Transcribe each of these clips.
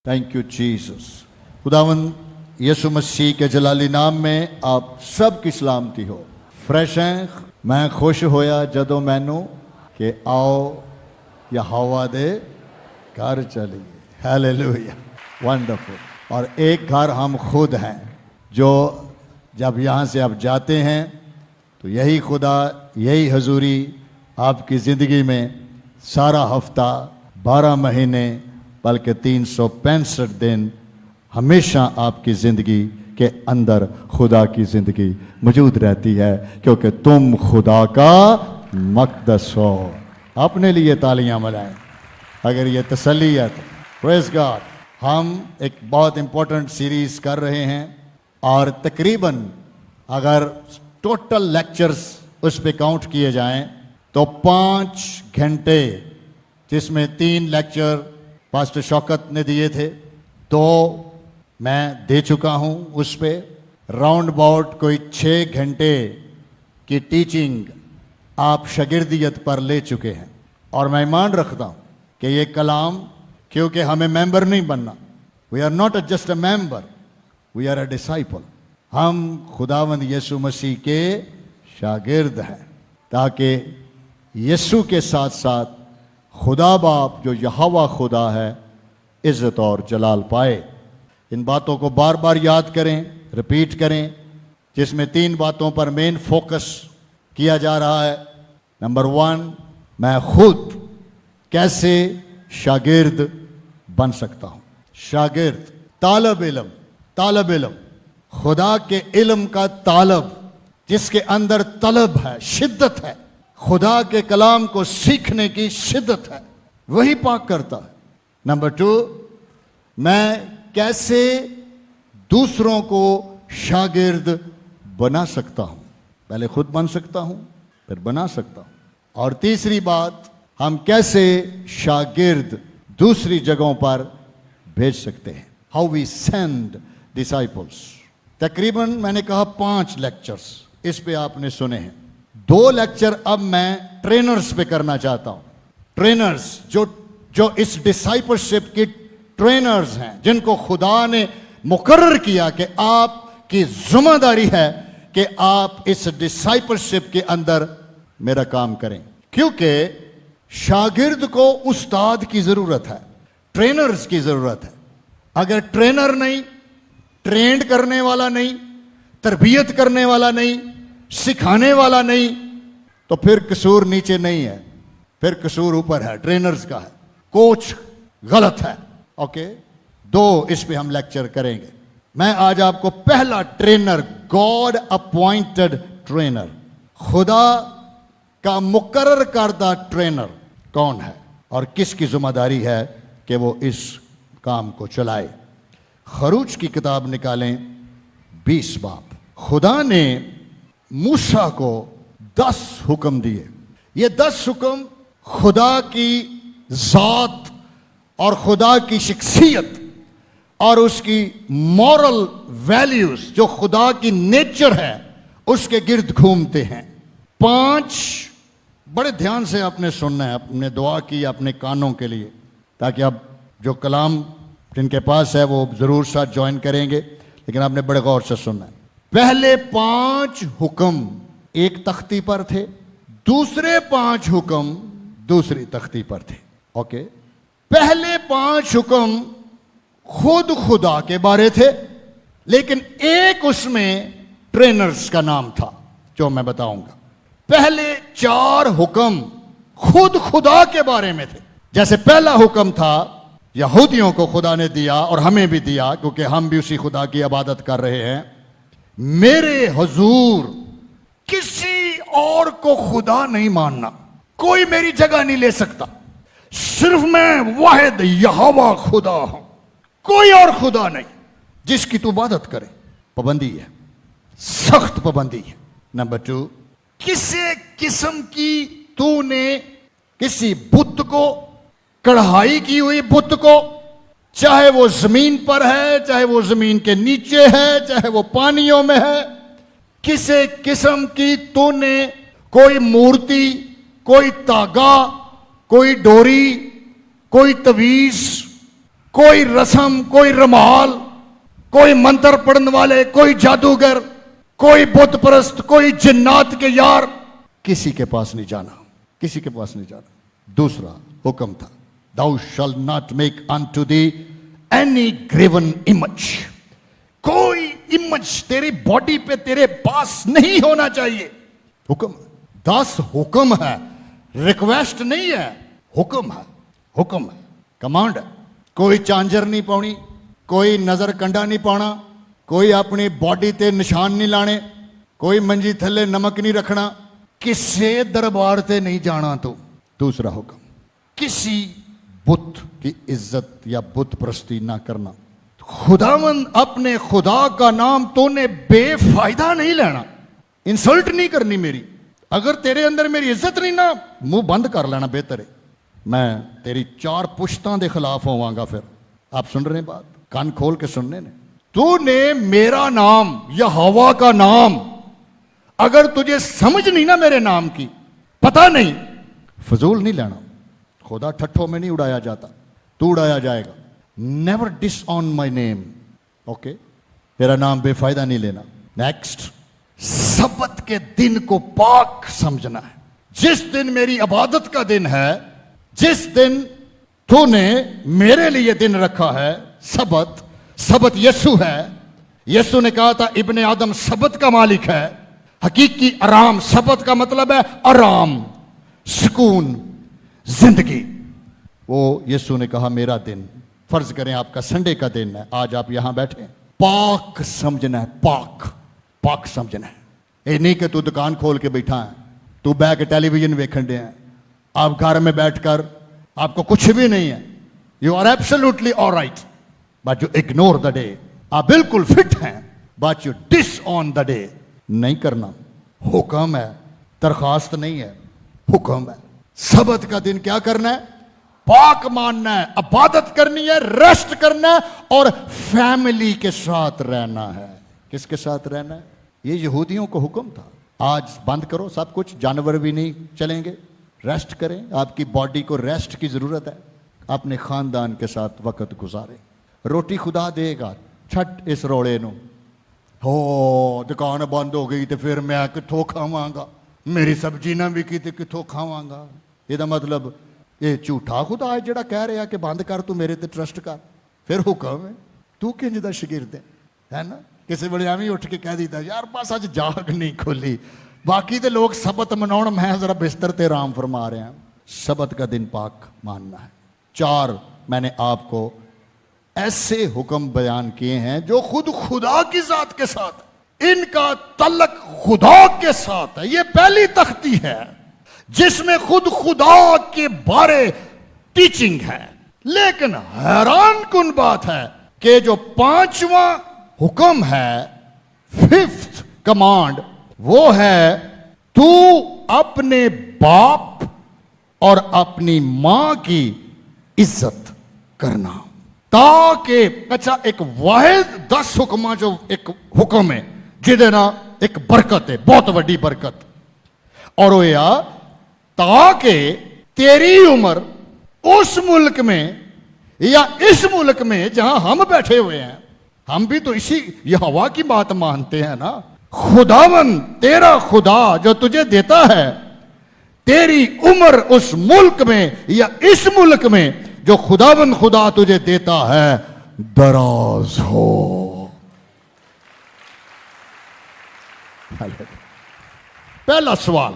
Thank you Jesus. खुदावंद यसु मसीह के जलाली नाम में आप सब की सलामती हो। फ्रेश हैं, मैं खुश होया जदों मैनू कि आओ यहोवा दे घर चलिए। Hallelujah, wonderful. और एक घर हम खुद हैं, जो जब यहाँ से आप जाते हैं तो यही खुदा, यही हजूरी आपकी ज़िंदगी में सारा हफ्ता, 12 महीने, बल्कि 365 दिन हमेशा आपकी ज़िंदगी के अंदर खुदा की ज़िंदगी मौजूद रहती है, क्योंकि तुम खुदा का मक़दस हो। अपने लिए तालियां बजाएं अगर ये तसल्ली है तो। Praise God. हम एक बहुत इम्पोर्टेंट सीरीज़ कर रहे हैं और तकरीबन अगर टोटल लेक्चर्स उस पे काउंट किए जाएं तो 5 घंटे, जिसमें 3 लेक्चर पास्टर शौकत ने दिए थे, 2 मैं दे चुका हूं। उस पे राउंड अबाउट कोई 6 घंटे की टीचिंग आप शागिर्दियत पर ले चुके हैं। और मैं ईमान रखता हूं कि ये कलाम, क्योंकि हमें मेंबर नहीं बनना, we are not just a member, we are a disciple. हम खुदावंद यीशु मसीह के शागिर्द हैं, ताकि यीशु के साथ साथ खुदा बाप जो यहोवा खुदा है इज़्ज़त और जलाल पाए। इन बातों को बार बार याद करें, रिपीट करें, जिसमें 3 बातों पर मेन फोकस किया जा रहा है। नंबर 1, मैं खुद कैसे शागिर्द बन सकता हूं। शागिर्द, तालब इल्म, खुदा के इल्म का तालब, जिसके अंदर तलब है, शिद्दत है, खुदा के कलाम को सीखने की शिद्दत है, वही पाक करता है। नंबर 2, मैं कैसे दूसरों को शागिर्द बना सकता हूं। पहले खुद बन सकता हूं, फिर बना सकता हूं। और तीसरी बात, हम कैसे शागिर्द दूसरी जगहों पर भेज सकते हैं। How we send disciples. तकरीबन मैंने कहा 5 लेक्चर्स इस पे आपने सुने हैं। 2 लेक्चर अब मैं ट्रेनर्स पे करना चाहता हूं। ट्रेनर्स जो इस डिसाइपलशिप की ट्रेनर्स हैं, जिनको खुदा ने मुकर्रर किया कि आपकी जिम्मेदारी है कि आप इस डिसाइपलशिप के अंदर मेरा काम करें। क्योंकि शागिर्द को उस्ताद की जरूरत है, ट्रेनर्स की जरूरत है। अगर ट्रेनर नहीं, ट्रेंड करने वाला नहीं, तरबियत करने वाला नहीं, सिखाने वाला नहीं, तो फिर कसूर नीचे नहीं है, फिर कसूर ऊपर है, ट्रेनर्स का है। कोच गलत है। ओके, 2 इस पे हम लेक्चर करेंगे। मैं आज आपको पहला ट्रेनर, गॉड अपॉइंटेड ट्रेनर, खुदा का मुकर्रर करदा ट्रेनर कौन है और किसकी जिम्मेदारी है कि वो इस काम को चलाए। खरूज की किताब निकालें, 20 बाब। खुदा ने मूसा को 10 हुक्म दिए। ये 10 हुक्म खुदा की जात और खुदा की शख्सियत और उसकी मॉरल वैल्यूज, जो खुदा की नेचर है, उसके गिर्द घूमते हैं। 5 बड़े ध्यान से आपने सुनना है। आपने दुआ की अपने कानों के लिए, ताकि आप जो कलाम जिनके पास है वो जरूर साथ ज्वाइन करेंगे, लेकिन आपने बड़े गौर से सुनना है। पहले 5 हुक्म एक तख्ती पर थे, दूसरे 5 हुक्म दूसरी तख्ती पर थे। ओके, पहले 5 हुक्म खुद खुदा के बारे थे, लेकिन एक उसमें ट्रेनर्स का नाम था जो मैं बताऊंगा। पहले 4 हुक्म खुद खुदा के बारे में थे। जैसे पहला हुक्म था, यहूदियों को खुदा ने दिया और हमें भी दिया, क्योंकि हम भी उसी खुदा की इबादत कर रहे हैं। मेरे हुजूर किसी और को खुदा नहीं मानना, कोई मेरी जगह नहीं ले सकता, सिर्फ मैं वाहिद यहोवा खुदा हूं, कोई और खुदा नहीं जिसकी तू इबादत करे। पाबंदी है, सख्त पाबंदी है। नंबर 2, किसी किस्म की तूने किसी बुत को, कढ़ाई की हुई बुत को, चाहे वो जमीन पर है, चाहे वो जमीन के नीचे है, चाहे वो पानियों में है, किसी किस्म की तूने कोई मूर्ति, कोई तागा, कोई डोरी, कोई तवीज, कोई रस्म, कोई रमाल, कोई मंत्र पढ़ने वाले, कोई जादूगर, कोई बुत परस्त, कोई जिन्नात के यार, किसी के पास नहीं जाना, किसी के पास नहीं जाना। दूसरा हुक्म था, thou shall not make unto thee any graven image। कोई इमेज तेरी बॉडी पे तेरे पास नहीं होना चाहिए। हुक्म 10 हुक्म है, रिक्वेस्ट नहीं है, हुक्म है, हुक्म है, कमांड है। कोई चांजर नहीं पाउनी, कोई नजर कंडा नहीं पाना, कोई अपनी बॉडी ते निशान नहीं लाने, कोई मंजी थले नमक नहीं रखना, किसी दरबार ते नहीं जाना। तो दूसरा हुक्म, किसी बुत की इज्जत या बुत परस्ती ना करना। खुदावंद अपने खुदा का नाम तूने बेफायदा नहीं लेना, इंसल्ट नहीं करनी मेरी। अगर तेरे अंदर मेरी इज्जत नहीं ना, मुंह बंद कर लेना बेहतर है। मैं तेरी 4 पुश्तों के खिलाफ होवांगा। फिर आप सुन रहे हैं बात, कान खोल के सुनने ने। तूने मेरा नाम या हवा का नाम, अगर तुझे समझ नहीं ना मेरे नाम की, पता नहीं, फजूल नहीं लेना। खुदा ठट्ठों में नहीं उड़ाया जाता, तू उड़ाया जाएगा। नेवर डिसऑन माय नेम, ओके, तेरा नाम बेफायदा नहीं लेना। नेक्स्ट, सब्बत के दिन को पाक समझना है। जिस दिन मेरी इबादत का दिन है, जिस दिन तूने मेरे लिए दिन रखा है, सब्बत, सब्बत यीशु है। यीशु ने कहा था इब्ने आदम सब्बत का मालिक है। हकीकी आराम, सब्बत का मतलब है आराम, सुकून, जिंदगी। वो यीशु ने कहा मेरा दिन, फर्ज करें आपका संडे का दिन है, आज आप यहां बैठे, पाक समझना है, पाक, पाक समझना है। ये नहीं कि तू दुकान खोल के बैठा है, तू बैठ के टेलीविजन वेखन दे है, आप घर में बैठकर आपको कुछ भी नहीं है, you are absolutely alright, but you ignore the day. आप बिल्कुल फिट हैं, but you disown the day. नहीं करना, हुक्म है, दरखास्त नहीं है, हुक्म है। सब्त का दिन क्या करना है? पाक मानना है, इबादत करनी है, रेस्ट करना है और फैमिली के साथ रहना है। किसके साथ रहना है? ये यहूदियों को हुक्म था। आज बंद करो सब कुछ, जानवर भी नहीं चलेंगे, रेस्ट करें, आपकी बॉडी को रेस्ट की जरूरत है, अपने खानदान के साथ वक्त गुजारें। रोटी खुदा देगा, छट इस रोड़े नो, हो दुकान बंद हो गई तो फिर मैं किथों खावांगा, मेरी सब्जी ना विकी तो किथों खावांगा। ਇਹਦਾ मतलब ये झूठा खुदा है ਜਿਹੜਾ कह रहा कि बंद कर, तू मेरे ते ट्रस्ट कर, फिर हुक्म है, तू किंज दा शागिर्द है ना। किसी वे एवं उठ के कह दीता यार बस अज जाग नहीं खोली, बाकी तो लोग सबत मनाउण, मैं जरा बिस्तर ते आराम फरमा रहा हूं। सबत का दिन पाक मानना है। 4 मैंने आपको ऐसे हुक्म बयान किए हैं जो खुद खुदा की जात के साथ, इनका तल्लक खुदा के साथ है। ये पहली तख्ती है जिसमें खुद खुदा के बारे टीचिंग है। लेकिन हैरान कुन बात है कि जो 5वां हुक्म है, 5th कमांड, वो है तू अपने बाप और अपनी मां की इज्जत करना, ताकि अच्छा एक वाहिद 10 हुक्म जो एक हुक्म है जिहदे नाल एक बरकत है, बहुत बड़ी बरकत, और वो या ताकि तेरी उम्र उस मुल्क में या इस मुल्क में जहां हम बैठे हुए हैं, हम भी तो इसी यहोवा की बात मानते हैं ना। खुदावन तेरा खुदा जो तुझे देता है, तेरी उम्र उस मुल्क में या इस मुल्क में जो खुदावन खुदा तुझे देता है दराज हो। पहला सवाल,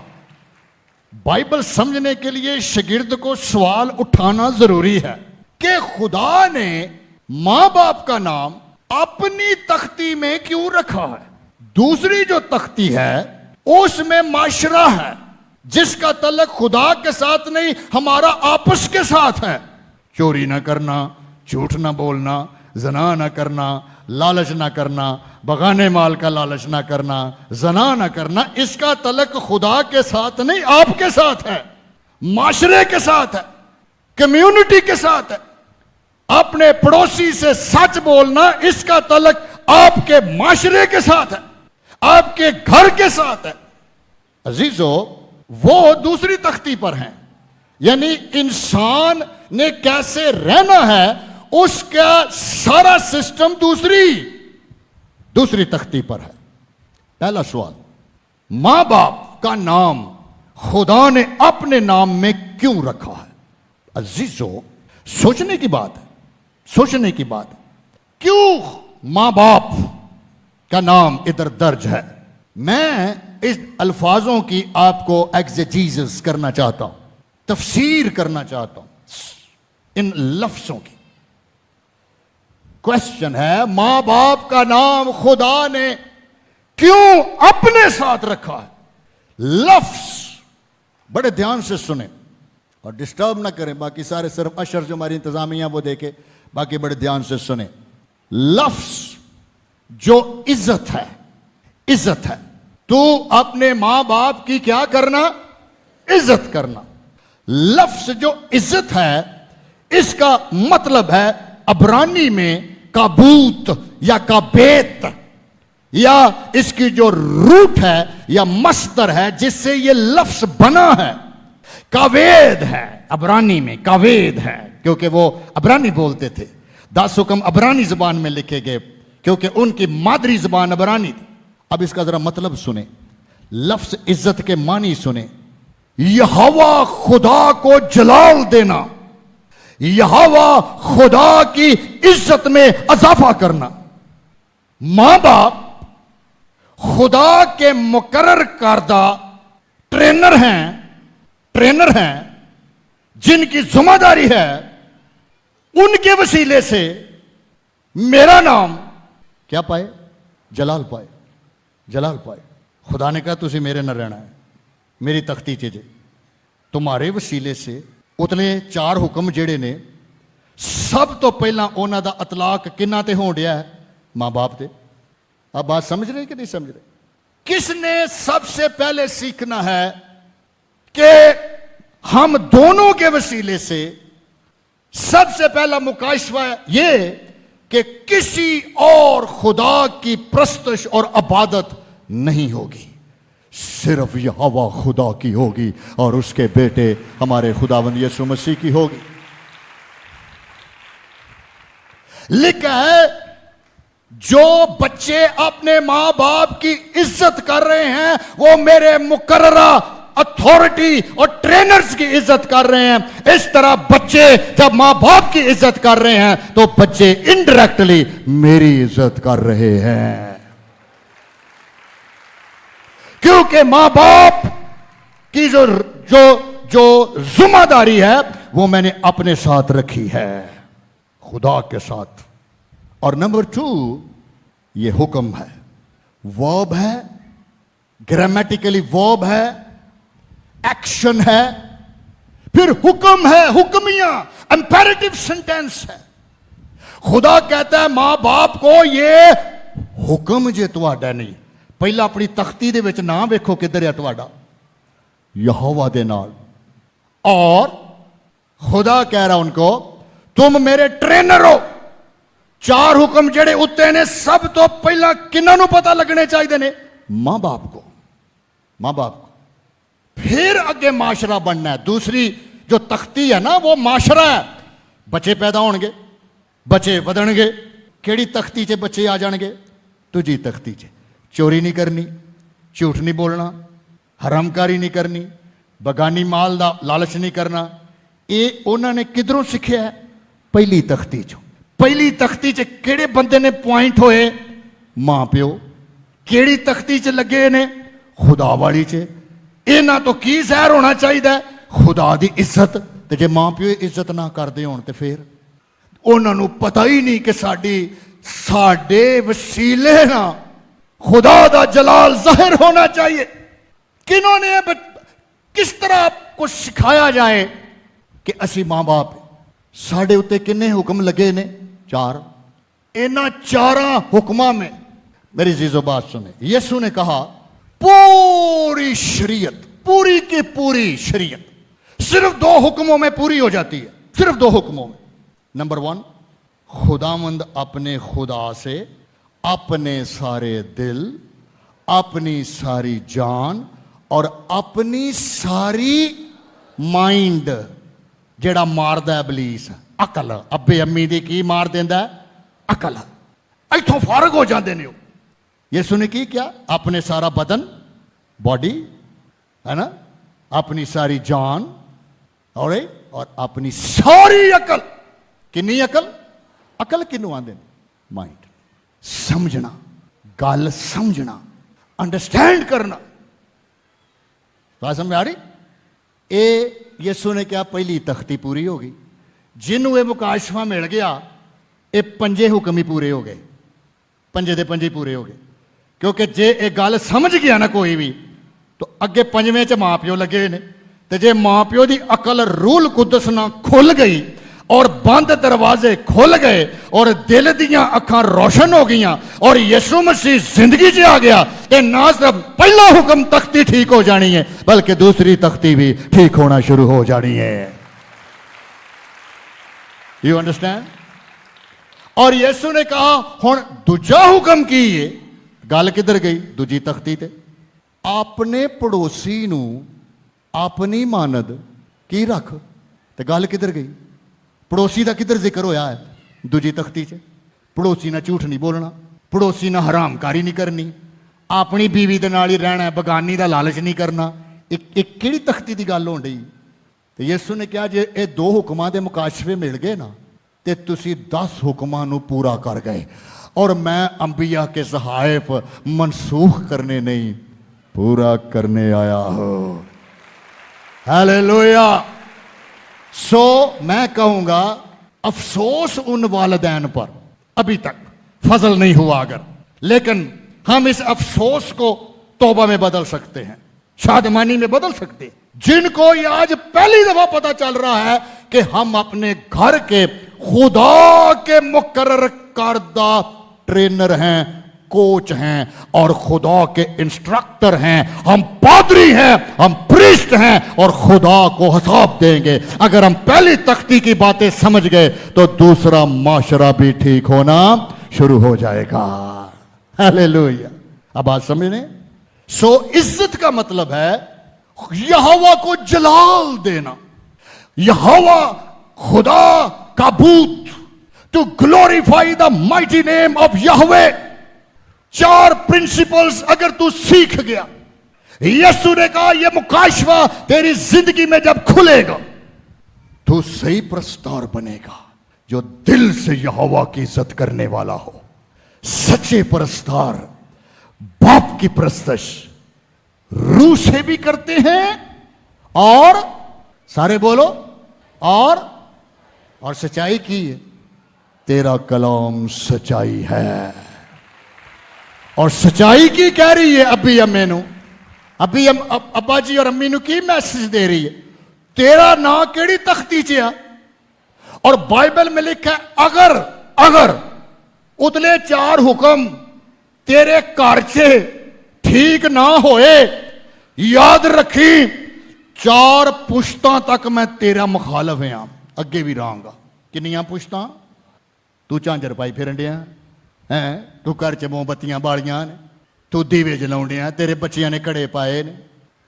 बाइबल समझने के लिए शागिर्द को सवाल उठाना जरूरी है कि खुदा ने मां बाप का नाम अपनी तख्ती में क्यों रखा है। दूसरी जो तख्ती है उसमें माशरा है जिसका तल्लक खुदा के साथ नहीं, हमारा आपस के साथ है। चोरी ना करना, झूठ ना बोलना, जना ना करना, लालच ना करना, बगाने माल का लालच ना करना, जना ना करना, इसका तल्लक खुदा के साथ नहीं, आपके साथ है, माशरे के साथ है, कम्युनिटी के साथ है। अपने पड़ोसी से सच बोलना, इसका तल्लक आपके माशरे के साथ है, आपके घर के साथ है। अजीजो, वो दूसरी तख्ती पर हैं, यानी इंसान ने कैसे रहना है उसका सारा सिस्टम दूसरी तख्ती पर है। पहला सवाल, मां बाप का नाम खुदा ने अपने नाम में क्यों रखा है? अजीजों, सोचने की बात है, सोचने की बात है। क्यों मां बाप का नाम इधर दर्ज है? मैं इस अल्फाजों की आपको एग्जेजीजस करना चाहता हूं, तफसीर करना चाहता हूं इन लफ्जों की। क्वेश्चन है, मां बाप का नाम खुदा ने क्यों अपने साथ रखा है? लफ्ज बड़े ध्यान से सुने और डिस्टर्ब ना करें, बाकी सारे सिर्फ अशर जो हमारी इंतजामिया वो देखे, बाकी बड़े ध्यान से सुने। लफ्ज जो इज्जत है, इज्जत है। तू अपने मां बाप की क्या करना? इज्जत करना। लफ्ज जो इज्जत है, इसका मतलब है अबरानी में काबूत या काबेत, या इसकी जो रूट है या मस्तर है जिससे ये लफ्ज बना है, कावेद है। अबरानी में कावेद है, क्योंकि वो अबरानी बोलते थे। 10 हुक्म अबरानी जुबान में लिखे गए क्योंकि उनकी मादरी जुबान अबरानी थी। अब इसका जरा मतलब सुने, लफ्ज इज्जत के मानी सुने। यहोवा खुदा को जलाल देना, यहोवा खुदा की इज्जत में इजाफा करना। मां बाप खुदा के मुकर्रर करदा ट्रेनर हैं जिनकी जिम्मेदारी है उनके वसीले से मेरा नाम क्या पाए? जलाल पाए, जलाल पाए। खुदा ने कहा तुसी मेरे न रहना है, मेरी तख्ती च जे। तुम्हारे वसीले से उतले 4 हुक्म जेड़े ने, सब तो पहला उन्हां दा अतलाक किन्ना ते होण डिया है? मां बाप ते। आप बात समझ रहे कि नहीं समझ रहे? किसने सबसे पहले सीखना है कि हम दोनों के वसीले से सबसे पहला मुकाशवा ये कि किसी और खुदा की प्रस्तश और इबादत नहीं होगी, सिर्फ यहोवा खुदा की होगी और उसके बेटे हमारे खुदावंद यीशु मसीह की होगी। लिखा है, जो बच्चे अपने मां बाप की इज्जत कर रहे हैं वो मेरे मुकर्ररा अथॉरिटी और ट्रेनर्स की इज्जत कर रहे हैं। इस तरह बच्चे जब मां बाप की इज्जत कर रहे हैं तो बच्चे इनडायरेक्टली मेरी इज्जत कर रहे हैं, क्योंकि मां बाप की जो जो जो जिम्मेदारी है वो मैंने अपने साथ रखी है, खुदा के साथ। और नंबर 2, ये हुक्म है, वर्ब है, ग्रामेटिकली वर्ब है, एक्शन है, फिर हुक्म है, हुक्मिया, इंपेरेटिव सेंटेंस है। खुदा कहता है मां बाप को ये हुक्म जे तुहाडा नहीं, पहला अपनी तख्ती दे विच नाम वेखो किधर है तुहाडा, यहोवा दे नाल। और खुदा कह रहा उनको तुम मेरे ट्रेनर हो। 4 हुक्म जेड़े उत्ते ने सब तो पहला किन्हां नूं पता लगने चाहिए ने? मां बाप को, मां बाप को। फिर अगे माशरा बनना है। दूसरी जो तख्ती है ना वो माशरा है। बच्चे पैदा होणगे, बच्चे वधणगे। केड़ी तख्ती च बच्चे आ जाणगे? तुझी तख्ती च। चोरी नहीं करनी, झूठ नहीं बोलना, हरामकारी नहीं करनी, बगानी माल दा लालच नहीं करना। ये उन्होंने किधरों सीखिया है? पहली तख्ती चो। पहली तख्ती च केड़े बंदे ने पॉइंट होए? मां प्यो। केड़ी तख्ती च लगे ने? खुदा वाली च। इन्हां तो की ज़ाहिर होना चाहिए? खुदा दी इज्जत। ते जे मां प्यो इज्जत ना करदे होण ते फिर उन्हां नूं पता ही नहीं कि साडे वसीले ना खुदा दा जलाल जाहिर होना चाहिए। किन्होंने किस तरह आपको सिखाया जाए कि असी मां बाप साढ़े उत्ते किन्ने हुक्म लगे ने? 4। इन्हां 4 हुक्मां में मेरी जीजो बात सुने, यीशु ने कहा पूरी शरीयत, पूरी की पूरी शरीयत सिर्फ 2 हुक्मों में पूरी हो जाती है, सिर्फ 2 हुक्मों में। नंबर 1, खुदावंद अपने खुदा से अपने सारे दिल, अपनी सारी जान और अपनी सारी माइंड, ਜਿਹੜਾ ਮਾਰਦਾ ਇਬਲੀਸ, ਅਕਲ। ਅੱਬੇ ਅੰਮੀ ਦੀ ਕੀ ਮਾਰ ਦਿੰਦਾ? ਅਕਲ। ਇੱਥੋਂ ਫਾਰਗ ਹੋ ਜਾਂਦੇ ਨੇ ਉਹ। ਯਿਸੂ ਨੇ ਕੀ ਕਿਹਾ? ਆਪਣੇ ਸਾਰਾ ਬਦਨ, बॉडी है ना, अपनी सारी जान और अपनी सारी अकल। किन्नी अकल? अकल किनू आंदे? माइंड। समझना, गल समझना, अंडरस्टैंड करना। बात समझ आ रही? ये यीशु ने क्या पहली तख्ती पूरी हो गई। जिन्हों ये मुकाशफा मिल गया, ये पंजे हुक्म ही पूरे हो गए, पंजे दे पंजे पूरे हो गए। क्योंकि जे ये गल समझ गया ना कोई भी, तो अगे पंजवें च मां प्यो लगे ने। तो जे मां प्यो की अकल रूल कुदस ना खुल गई और बंद दरवाजे खुल गए और दिल दियां अखां रोशन हो गई और यीशु मसीह जिंदगी च आ गया, तो ना सिर्फ पहला हुक्म तख्ती ठीक हो जानी है, बल्कि दूसरी तख्ती भी ठीक होना शुरू हो जानी है। You understand? और यीशु ने कहा हुण दूजा हुक्म की है। गल किधर गई? दूजी तख्ती ते। अपने पड़ोसी नू अपनी मानद की रख। तो गल किधर गई? पड़ोसी का किधर जिक्र होया है? दूजी तख्ती च। पड़ोसी ना झूठ नहीं बोलना, पड़ोसी ना हरामकारी नहीं करनी, अपनी बीवी दे नाल ही रहना, बगानी का लालच नहीं करना। एक किहड़ी तख्ती की गल होण डई? तो यीशु ने कहा जे ये दो हुक्मां दे मुकाशफे मिल गए ना, तो तुसी 10 हुक्मां नू पूरा कर गए। और मैं अंबिया के सहायफ मनसूख करने नहीं, पूरा करने आया हूं। हालेलुया। सो मैं कहूंगा अफसोस उन वालिदैन पर अभी तक फजल नहीं हुआ अगर, लेकिन हम इस अफसोस को तौबा में बदल सकते हैं, शादमानी में बदल सकते हैं। जिनको ये आज पहली दफा पता चल रहा है कि हम अपने घर के खुदा के मुकर्रर करदा ट्रेनर हैं, कोच हैं और खुदा के इंस्ट्रक्टर हैं, हम पादरी हैं, हम प्रीस्ट हैं और खुदा को हिसाब देंगे। अगर हम पहली तख्ती की बातें समझ गए तो दूसरा माशरा भी ठीक होना शुरू हो जाएगा। हालेलुया। अब बात समझने? सो इज्जत का मतलब है यहोवा को जलाल देना, यहोवा खुदा का बूत, to glorify the mighty name of Jehovah. 4 principles अगर तू सीख गया, यीशु ने कहा यह मुकाशफा तेरी जिंदगी में जब खुलेगा, तू सही प्रस्तार बनेगा जो दिल से यहोवा की इज्जत करने वाला हो। सच्चे प्रस्तार बाप की प्रस्तश रूह से भी करते हैं और सारे बोलो और सच्चाई की है। तेरा कलाम सच्चाई है और सच्चाई की कह रही है। अभी अम्मे नु, अभी अब्बा जी और अम्मी नु की मैसेज दे रही है? तेरा ना केड़ी तख्ती च आ? और बाइबल में लिखा है अगर उतले 4 हुक्म तेरे घर से ठीक ना होए, याद रखी 4 पुश्तां तक मैं तेरा मुखालफ हां, अगे भी रहांगा। किन्नियां पुश्तां? तू झांझर पाई फिरन डिया है, तू घर च मोमबत्तियां बालियां ने, तू दीवे जलाउण डिया, तेरे बच्चियां ने घड़े पाए ने,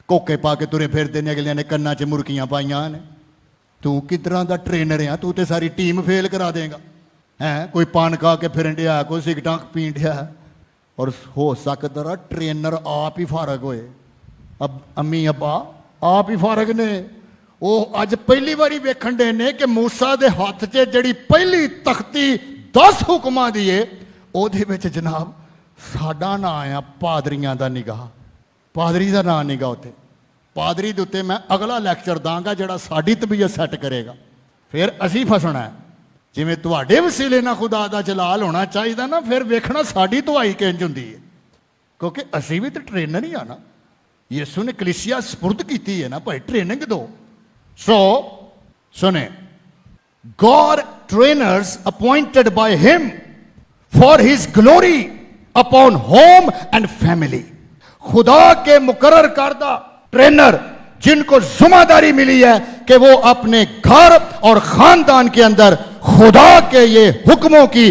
कोके पा के तुरे फिरदे ने, अगलियां ने कन्नां च मुरकियां पाइयां ने। तू किधरां दा ट्रेनर आ? तू तो सारी टीम फेल करा देगा। है कोई पान खा के फिरन डिया, कोई सिगटां पीन डिया, और हो सकदा ट्रेनर आप ही फारग होए। अब अम्मी अब्बा आप ही फारग ने। वो अज पहली बारी वेखण दे ने कि मूसा दे हाथ च जिहड़ी पहली तख्ती 10 हुक्मां दी है, ਉਹਦੇ ਵਿੱਚ जनाब साडा नां आ पादरियां दा निगाह, पादरी दा नां निगाह। उत्ते पादरी दे उत्ते मैं अगला लैक्चर दांगा जिहड़ा साडी तबीयत सैट करेगा। फिर असीं फसना है। जिवें तुहाडे वसीले नाल खुदा दा जलाल होना चाहिदा ना, फिर वेखना साडी दुआई किंज हुंदी है, क्योंकि असीं भी तो ट्रेनर ही आ ना। यीशु ने कलीसिया सपुर्द कीती है ना, भाई ट्रेनिंग दो। सो सुने, God trainers appointed by him for his glory upon home and family। खुदा के मुकर्रर करदा ट्रेनर जिनको जिम्मेदारी मिली है कि वो अपने घर और खानदान के अंदर खुदा के ये हुक्मों की